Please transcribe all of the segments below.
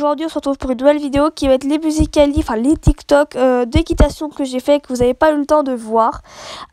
aujourd'hui on se retrouve pour une nouvelle vidéo qui va être les Musical.ly, enfin les TikTok d'équitation que j'ai fait, que vous n'avez pas eu le temps de voir.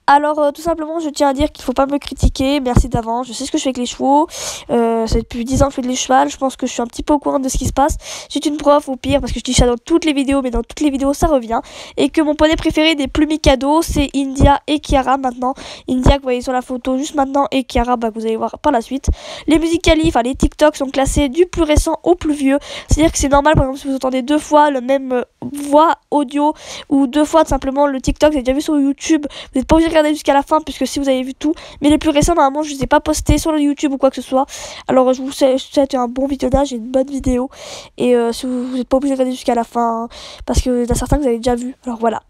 Alors tout simplement je tiens à dire qu'il ne faut pas me critiquer, merci d'avance, je sais ce que je fais avec les chevaux, c'est depuis 10 ans que je fais de les chevaux, je pense que je suis un petit peu au courant de ce qui se passe. J'ai une prof au pire parce que je dis ça dans toutes les vidéos, mais dans toutes les vidéos ça revient. Et que mon poney préféré n'est plus Mikado, c'est India et Kiara maintenant. India que vous voyez sur la photo juste maintenant et Kiara que vous allez voir par la suite. Les Musical.ly, enfin les TikTok sont classés du plus récent au plus vieux. C'est-à-dire que c'est normal, par exemple, si vous entendez deux fois le même voix audio ou deux fois tout simplement le TikTok, vous avez déjà vu sur YouTube, vous n'êtes pas obligé de regarder jusqu'à la fin puisque si vous avez vu tout. Mais les plus récents, normalement, je ne les ai pas postés sur le YouTube ou quoi que ce soit. Alors je vous souhaite un bon visionnage et une bonne vidéo. Et si vous n'êtes pas obligé de regarder jusqu'à la fin, parce que y en a certains que vous avez déjà vu. Alors voilà.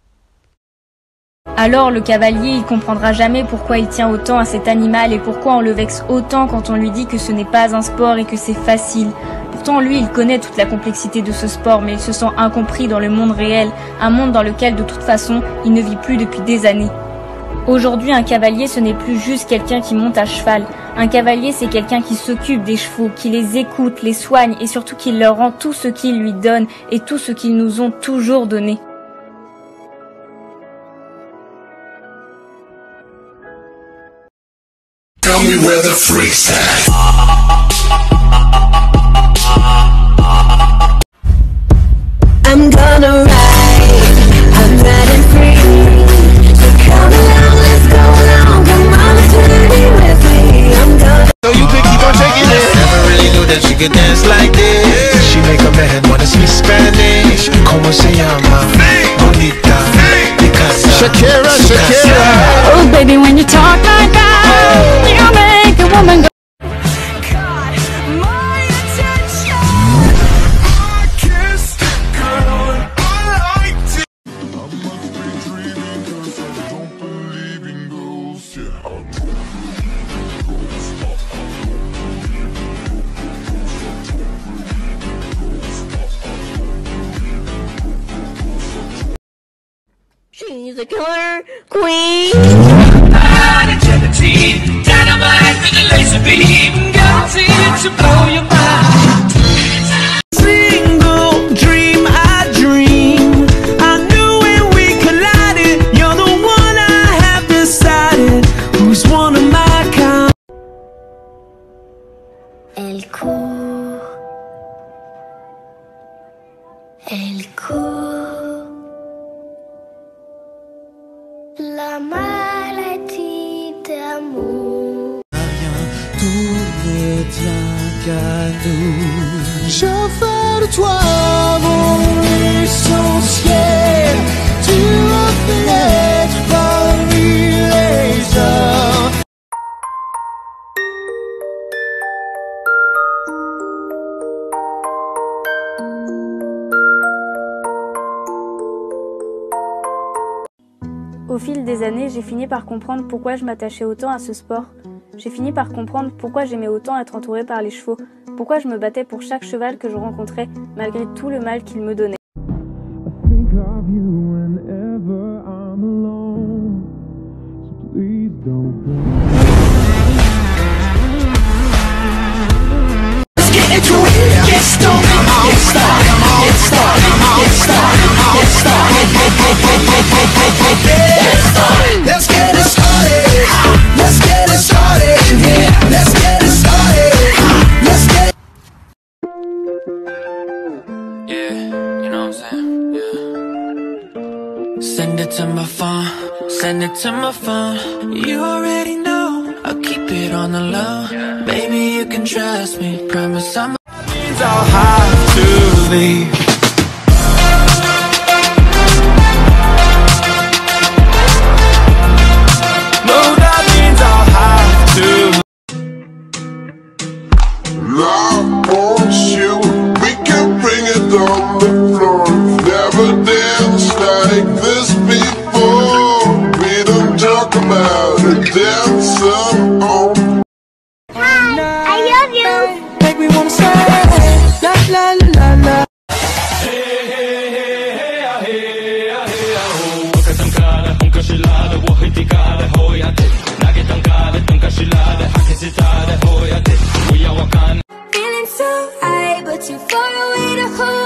Alors le cavalier, il comprendra jamais pourquoi il tient autant à cet animal et pourquoi on le vexe autant quand on lui dit que ce n'est pas un sport et que c'est facile. Pourtant lui, il connaît toute la complexité de ce sport, mais il se sent incompris dans le monde réel, un monde dans lequel de toute façon, il ne vit plus depuis des années. Aujourd'hui, un cavalier, ce n'est plus juste quelqu'un qui monte à cheval. Un cavalier, c'est quelqu'un qui s'occupe des chevaux, qui les écoute, les soigne et surtout qui leur rend tout ce qu'ils lui donnent et tout ce qu'ils nous ont toujours donné. Tell me where the freaks at. I'm gonna ride, I'm riding free. So come along, let's go along. Come on, journey with me. I'm gonna. So you could keep on shaking it. Never really knew that she could dance like this. She make a man wanna speak Spanish. Como se llama? Bonita. Shakira, Shakira. Oh baby, when you talk like that, you make a woman go. She's a killer queen. Dynamite with a laser beam, guaranteed to blow your mind. Single dream I dream. I knew when we collided. You're the one I have decided. Who's one of my kind? Elle court. Elle court. La maladie d'amour. Tout ne tient qu'à nous. Je fais de toi mon essentiel. Tu reflètes parmi les heures. Au fil des années, j'ai fini par comprendre pourquoi je m'attachais autant à ce sport. J'ai fini par comprendre pourquoi j'aimais autant être entourée par les chevaux, pourquoi je me battais pour chaque cheval que je rencontrais, malgré tout le mal qu'il me donnait. Think of you whenever I'm alone. So please don't go. Let's get into it, get stoned, get started, get started, get started, get started, get started. Let's get it started. Let's get it started. Yeah, let's get it started. Let's get. Yeah, you know what I'm saying? Yeah. Send it to my phone, send it to my phone. You already know, I'll keep it on the low. Baby, you can trust me, promise I'm. Means I'll have to leave. No, that means I'll have to. I want you. We can bring it on the floor. Never danced like this before. We don't talk about it. Dance on. Hi, I love you. Make me wanna say la la la la. Feeling so high, but too far away to hold.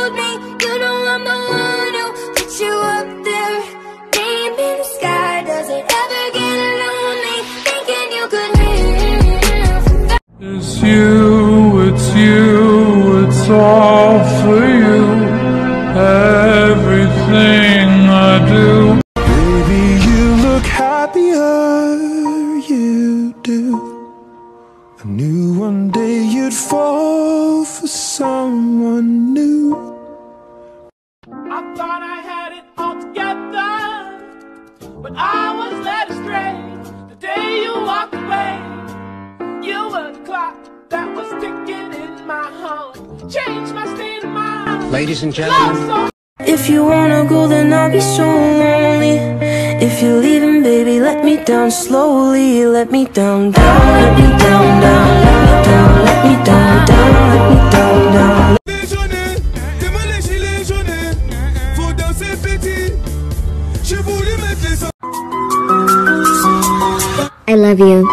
it's all for you. Everything I do. Baby, you look happier, you do. I knew one day you'd fall for someone new. I thought I had it all together, but I was led astray. The day you walked away, you were the clock that was ticking in my heart. Changed my state of mind. Ladies and gentlemen, if you wanna go, then I'll be so lonely. If you're leaving, baby, let me down slowly. Let me down, down, let me down, down, let me down, let me down, down, let me down, down. I love you.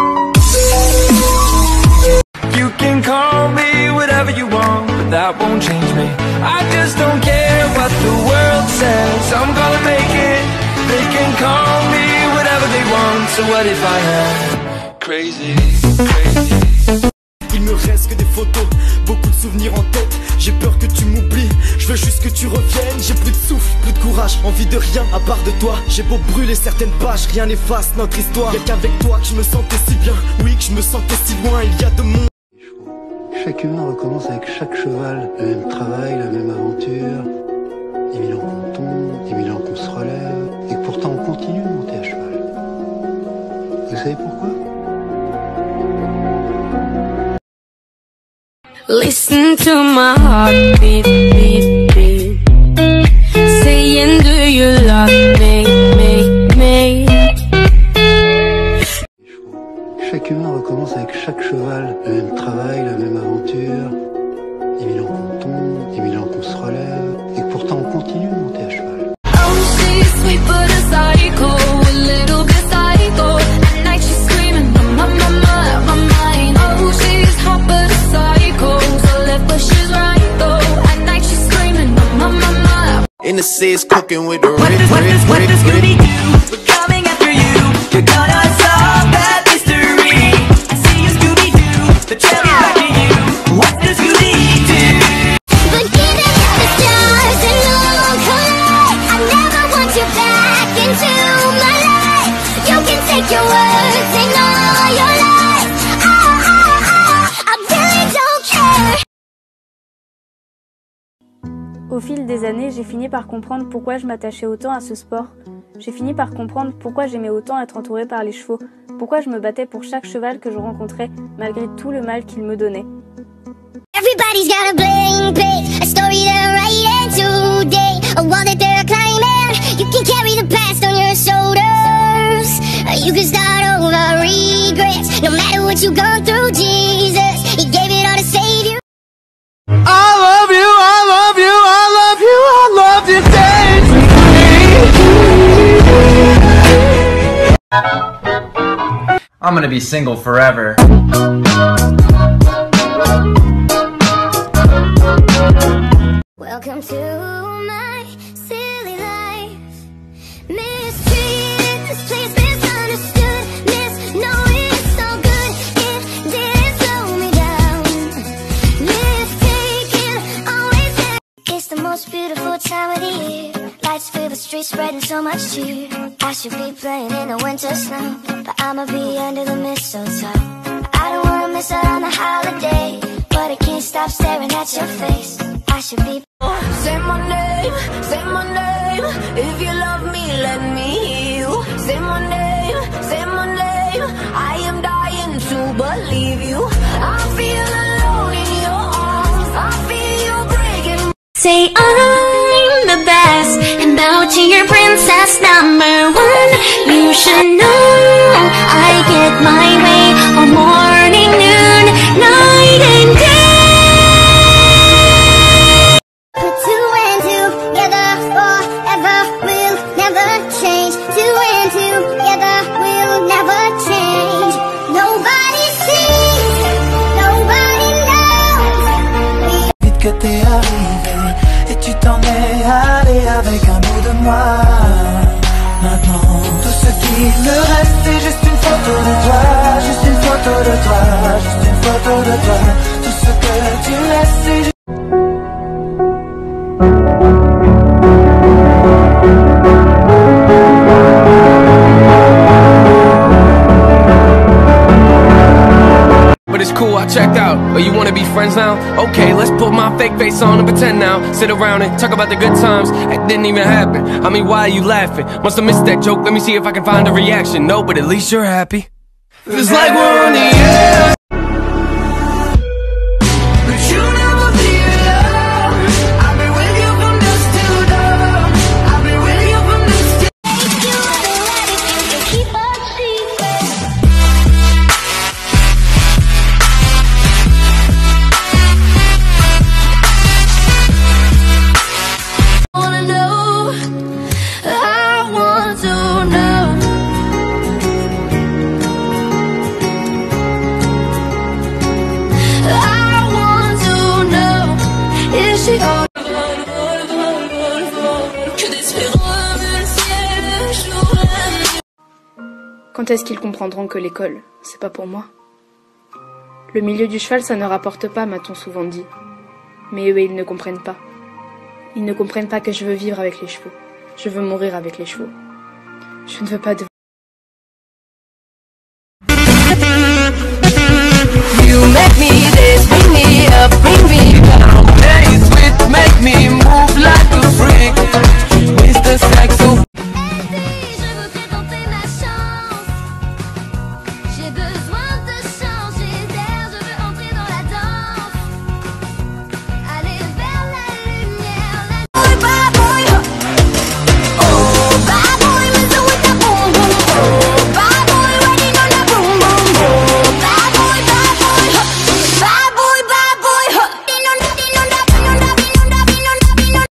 You can call me whatever you want, but that won't change me. I just don't care what the world says, I'm gonna make it. They can call me whatever they want, so what if I am crazy, crazy? Il me reste que des photos, beaucoup de souvenirs en tête. J'ai peur que tu m'oublies, je veux juste que tu reviennes. J'ai plus de souffle, plus de courage, envie de rien à part de toi. J'ai beau brûler certaines pages, rien n'efface notre histoire. Y'a qu'avec toi que je me sentais si bien, oui que je me sentais si loin. Il y a de mon... Chaque humain recommence avec chaque cheval. Le même travail, la même aventure. 10 000 ans qu'on tombe, 10 000 ans qu'on se relève. Et que pourtant on continue de monter à cheval. Vous savez pourquoi? Listen to my heart beat, beat, beat. Saying do you love me, me? Chaque humain recommence avec chaque cheval. Le même travail, la même aventure. 10 000 ans qu'on tombe, 10 000 ans qu'on se relève. Et que pourtant on continue de monter à cheval. Oh, she's sweet but a psycho, a little bit psycho. At night she's screaming, my mind. Oh, she's hot but a psycho, so left but she's right though. At night she's screaming, my. In the seas cooking with the What does Scooby do? We're coming after you. You're gonna solve that mystery. I see you, Scooby-Doo. The trail is back to you. What does Scooby do? But given the stars and all collide, I never want you back into my life. You can take your words and all your lies. I really don't care. Au fil des années, j'ai fini par comprendre pourquoi je m'attachais autant à ce sport. J'ai fini par comprendre pourquoi j'aimais autant être entourée par les chevaux, pourquoi je me battais pour chaque cheval que je rencontrais, malgré tout le mal qu'il me donnait. Everybody's got a blank page, a story they're writing today, a wall that they're climbing. You can carry the past on your shoulders. You can start over regrets. No matter what you've gone through, Jesus, He gave it all to save you. I love you, I love you, I love you, I love you, dance with me. I'm gonna be single forever. Welcome to my silly life. Mistreated, this place misunderstood. Knowing it's so good, it didn't slow me down. Mistaken, always there. It's the most beautiful time of the year. Lights fill the streets, spreading so much cheer. I should be playing in the winter snow, but I'ma be under the mistletoe. I don't wanna miss out on the holiday, but I can't stop staring at your face. I should be. Say my name, say my name. If you love me, let me heal. Say my name, say my name. I am dying to believe you. I feel alone in your arms. I feel you breaking. Say I'm the best, and bow to your princess number one. You should know I get my way all morning, noon, night and day. Put two and two together forever, we'll never change. Two and two together, we'll never change. Nobody sees, nobody knows. Vite que t'es arrivé et tu t'en es allé avec un bout de moi. Maintenant, tout ce qui me reste, c'est juste une photo de toi, juste une photo photo de toi, juste une photo de toi. Tout ce que tu laisses, c'est juste... But it's cool, I checked out. Oh, you wanna be friends now? Okay, let's put my fake face on and pretend now. Sit around and talk about the good times. It didn't even happen. I mean, why are you laughing? Must have missed that joke. Let me see if I can find a reaction. No, but at least you're happy. Feels like we're on the air. But you never be alone. I've been with you from dusk till dawn. I've been with you from dusk till Keep our secret. Wanna know, I want to know. I want to know, is she all que d'espérance le ciel jour la nuit. Quand est-ce qu'ils comprendront que l'école, c'est pas pour moi? Le milieu du cheval, ça ne rapporte pas, m'a-t-on souvent dit. Mais eux, ils ne comprennent pas. Ils ne comprennent pas que je veux vivre avec les chevaux. Je veux mourir avec les chevaux. Je ne veux pas de... You make me this, bring me up, bring me down. Dance with, make me move like a freak. Mr. Saxo. J'ai besoin de changer d'air, je veux entrer dans la danse. Aller vers la lumière, bad boy, oh bad boy, messing with that boom boom, oh bad boy, riding on that boom boom, oh bad boy, bad boy, bad boy, bad boy, in on that, in on that, in on that, in on that, in on that, in on that.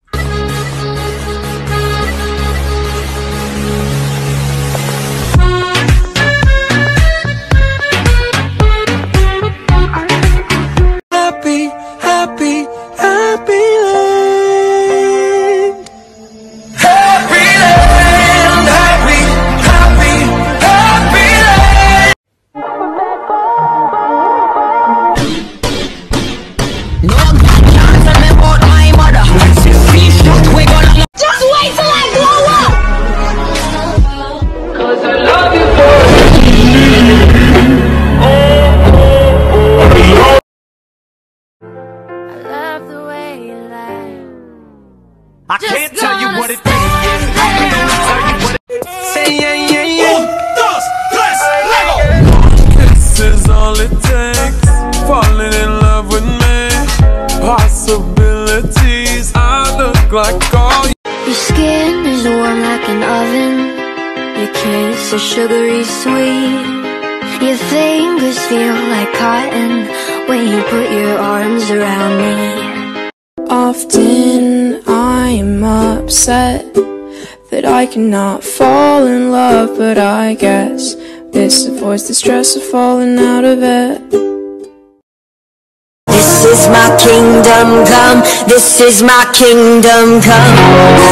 Happy, happy, happy land. Happy land, happy, happy, happy land. No God can't tell me about my mother. We gonna just wait till I grow up. 'Cause I love you Love the way you lie. I can't tell you what it is. I can only tell you what it is. Say yeah, yeah, yeah. This is all it takes. Falling in love with me. Possibilities. I look like all Your skin is warm like an oven. Your kiss is sugary sweet. Your fingers feel like cotton when you put your arms around me. Often I'm upset that I cannot fall in love, but I guess this avoids the stress of falling out of it. This is my kingdom come. This is my kingdom come.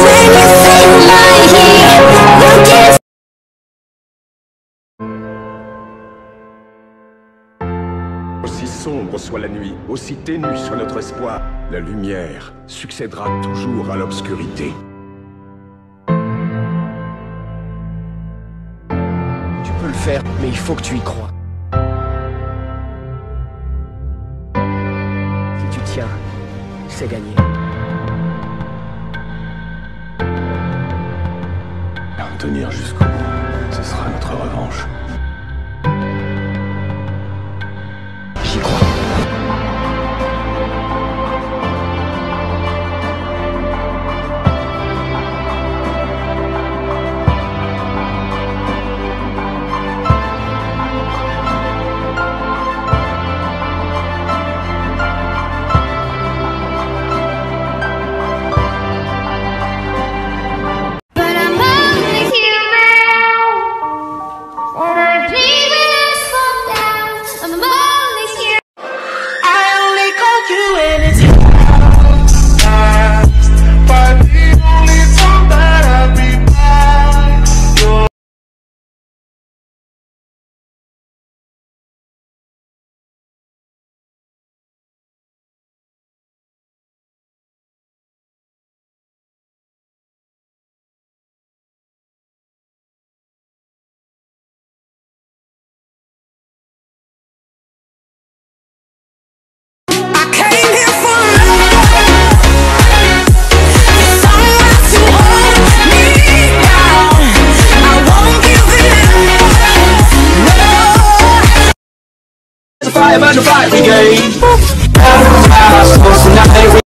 When you feel my heat, you get. Aussi sombre soit la nuit, aussi ténue soit notre espoir, la lumière succédera toujours à l'obscurité. Tu peux le faire, mais il faut que tu y crois. Si tu tiens, c'est gagné. Tenir jusqu'au bout, ce sera notre revanche. J'y crois. But I'm only human. When I dream and I fall down, I'm only human. 5 and the fire brigade. So tonight